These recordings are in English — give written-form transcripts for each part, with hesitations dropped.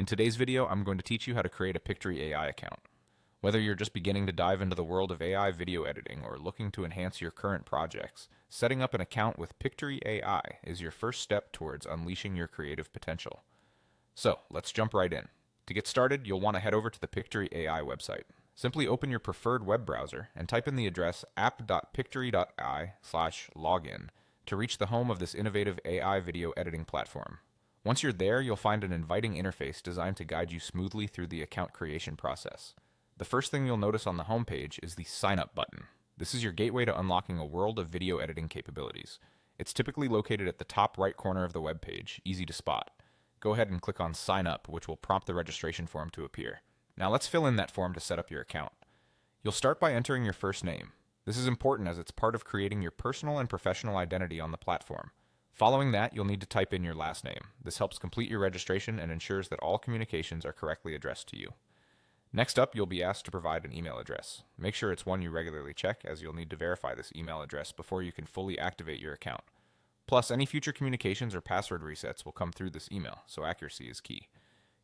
In today's video, I'm going to teach you how to create a Pictory AI account. Whether you're just beginning to dive into the world of AI video editing or looking to enhance your current projects, setting up an account with Pictory AI is your first step towards unleashing your creative potential. So, let's jump right in. To get started, you'll want to head over to the Pictory AI website. Simply open your preferred web browser and type in the address app.pictory.ai/login to reach the home of this innovative AI video editing platform. Once you're there, you'll find an inviting interface designed to guide you smoothly through the account creation process. The first thing you'll notice on the homepage is the Sign Up button. This is your gateway to unlocking a world of video editing capabilities. It's typically located at the top right corner of the web page, easy to spot. Go ahead and click on Sign Up, which will prompt the registration form to appear. Now let's fill in that form to set up your account. You'll start by entering your first name. This is important as it's part of creating your personal and professional identity on the platform. Following that, you'll need to type in your last name. This helps complete your registration and ensures that all communications are correctly addressed to you. Next up, you'll be asked to provide an email address. Make sure it's one you regularly check, as you'll need to verify this email address before you can fully activate your account. Plus, any future communications or password resets will come through this email, so accuracy is key.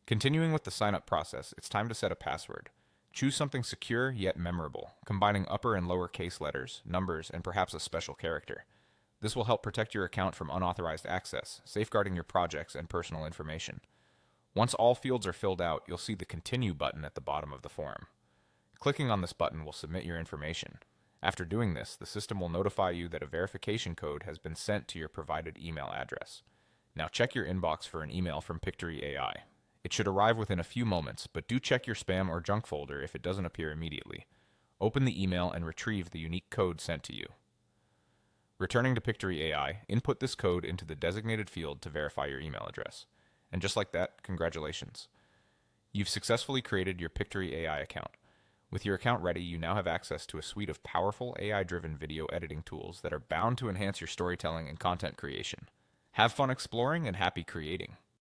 Continuing with the sign-up process, it's time to set a password. Choose something secure yet memorable, combining upper and lower case letters, numbers, and perhaps a special character. This will help protect your account from unauthorized access, safeguarding your projects and personal information. Once all fields are filled out, you'll see the Continue button at the bottom of the form. Clicking on this button will submit your information. After doing this, the system will notify you that a verification code has been sent to your provided email address. Now check your inbox for an email from Pictory AI. It should arrive within a few moments, but do check your spam or junk folder if it doesn't appear immediately. Open the email and retrieve the unique code sent to you. Returning to Pictory AI, input this code into the designated field to verify your email address. And just like that, congratulations. You've successfully created your Pictory AI account. With your account ready, you now have access to a suite of powerful AI-driven video editing tools that are bound to enhance your storytelling and content creation. Have fun exploring and happy creating.